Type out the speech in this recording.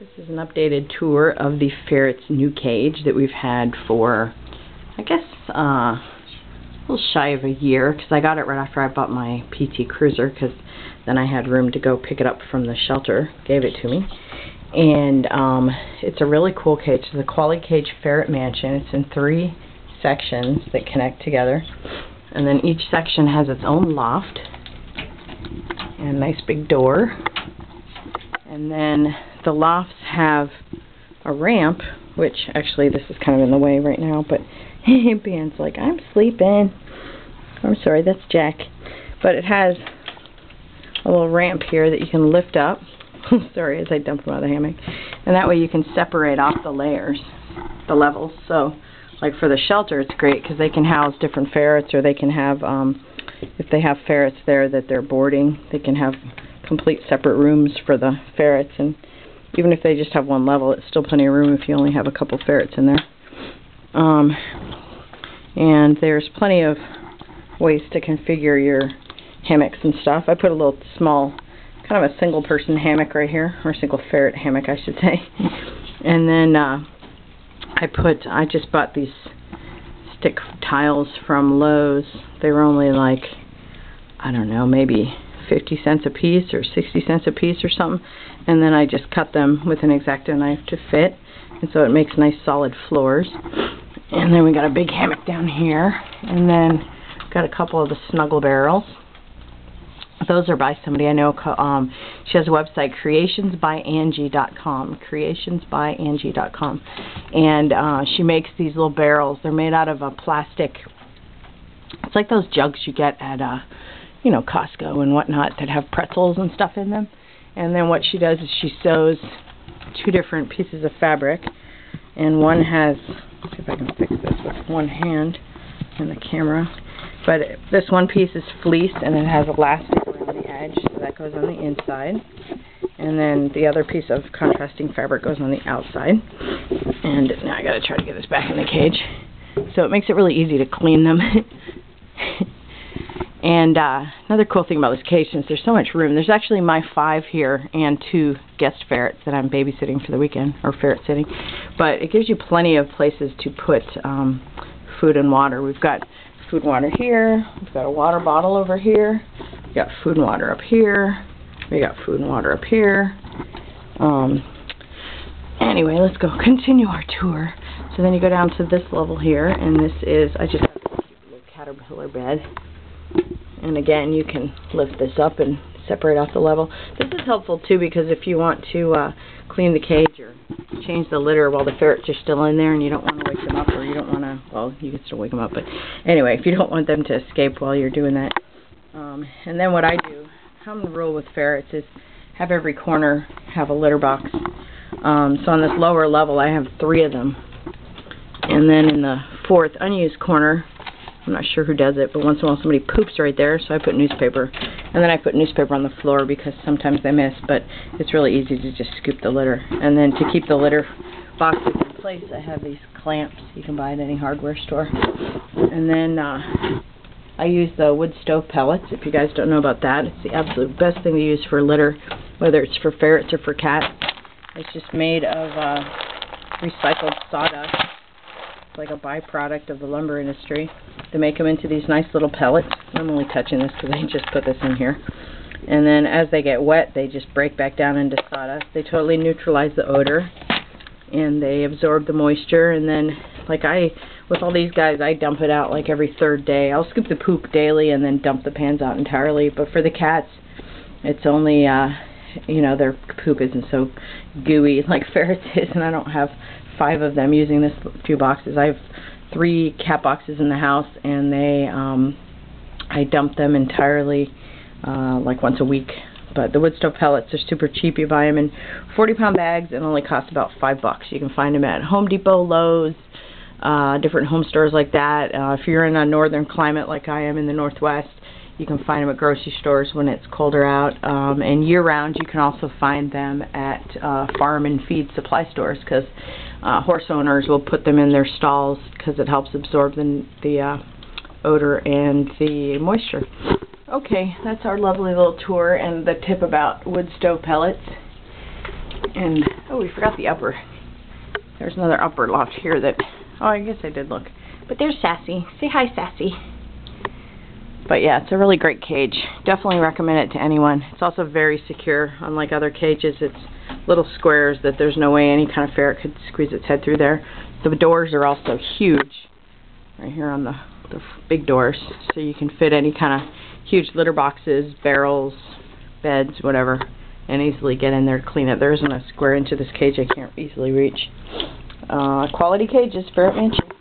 This is an updated tour of the ferret's new cage that we've had for, I guess, a little shy of a year, because I got it right after I bought my PT Cruiser, because then I had room to go pick it up from the shelter. Gave it to me. And it's a really cool cage. It's the Quality Cages Ferret Mansion. It's in 3 sections that connect together. And then each section has its own loft and a nice big door. And then the lofts have a ramp, which actually this is kind of in the way right now, but Ban's like, I'm sleeping. I'm sorry, that's Jack. But it has a little ramp here that you can lift up. Sorry, as I dump him out of the hammock. And that way you can separate off the layers, the levels. So, like for the shelter, it's great because they can house different ferrets, or they can have, if they have ferrets there that they're boarding, they can have complete separate rooms for the ferrets. And even if they just have one level, it's still plenty of room if you only have a couple ferrets in there. And there's plenty of ways to configure your hammocks and stuff. I put a little small, kind of a single person hammock right here, or single ferret hammock I should say. And then I just bought these stick tiles from Lowe's. They were only like, I don't know, maybe 50 cents a piece or 60 cents a piece or something. And then I just cut them with an X-Acto knife to fit. And so it makes nice solid floors. And then we got a big hammock down here. And then got a couple of the snuggle barrels. Those are by somebody I know. She has a website, creationsbyangie.com. Creationsbyangie.com. And she makes these little barrels. They're made out of a plastic. It's like those jugs you get at, you know, Costco and whatnot that have pretzels and stuff in them. And then what she does is she sews 2 different pieces of fabric. And one has, let's see if I can fix this with one hand and the camera. But this one piece is fleece, and it has elastic around the edge, so that goes on the inside. And then the other piece of contrasting fabric goes on the outside. And now I gotta try to get this back in the cage. So it makes it really easy to clean them. And another cool thing about this cage, since there's so much room, there's actually my 5 here and 2 guest ferrets that I'm babysitting for the weekend, or ferret sitting. But it gives you plenty of places to put food and water. We've got food and water here, we've got a water bottle over here, we've got food and water up here, we got food and water up here. Anyway, let's go continue our tour. So then you go down to this level here, and this is, I just have a cute little caterpillar bed. And again, you can lift this up and separate off the level. This is helpful too, because if you want to clean the cage or change the litter while the ferrets are still in there and you don't want to wake them up, or you don't want to, well, you can still wake them up, but anyway, if you don't want them to escape while you're doing that. And then what I do, common rule with ferrets is have every corner have a litter box. So on this lower level I have 3 of them. And then in the 4th unused corner, I'm not sure who does it, but once in a while somebody poops right there, so I put newspaper. And then I put newspaper on the floor because sometimes they miss, but it's really easy to just scoop the litter. And then to keep the litter boxes in place, I have these clamps you can buy at any hardware store. And then I use the wood stove pellets. If you guys don't know about that, it's the absolute best thing to use for litter, whether it's for ferrets or for cats. It's just made of recycled sawdust. It's like a byproduct of the lumber industry. They make them into these nice little pellets. I'm only touching this because I just put this in here. And then as they get wet, they just break back down into sawdust. They totally neutralize the odor, and they absorb the moisture. And then, like with all these guys, I dump it out like every 3rd day. I'll scoop the poop daily and then dump the pans out entirely. But for the cats, it's only, you know, their poop isn't so gooey like ferrets is, and I don't have 5 of them using this few boxes. I have 3 cat boxes in the house, and they I dump them entirely like once a week. But the wood stove pellets are super cheap. You buy them in 40-pound bags and only cost about $5. You can find them at Home Depot, Lowe's, different home stores like that. If you're in a northern climate like I am in the Northwest, you can find them at grocery stores when it's colder out. And year-round, you can also find them at farm and feed supply stores, because horse owners will put them in their stalls because it helps absorb the odor and the moisture. Okay, that's our lovely little tour and the tip about wood stove pellets. And, oh, we forgot the upper. There's another upper loft here that, oh, I guess I did look. But there's Sassy. Say hi, Sassy. But yeah, it's a really great cage. Definitely recommend it to anyone. It's also very secure. Unlike other cages, it's little squares that there's no way any kind of ferret could squeeze its head through there. The doors are also huge. Right here on the big doors. So you can fit any kind of huge litter boxes, barrels, beds, whatever, and easily get in there to clean it. There isn't a square inch of this cage I can't easily reach. Quality Cages Ferret Mansion.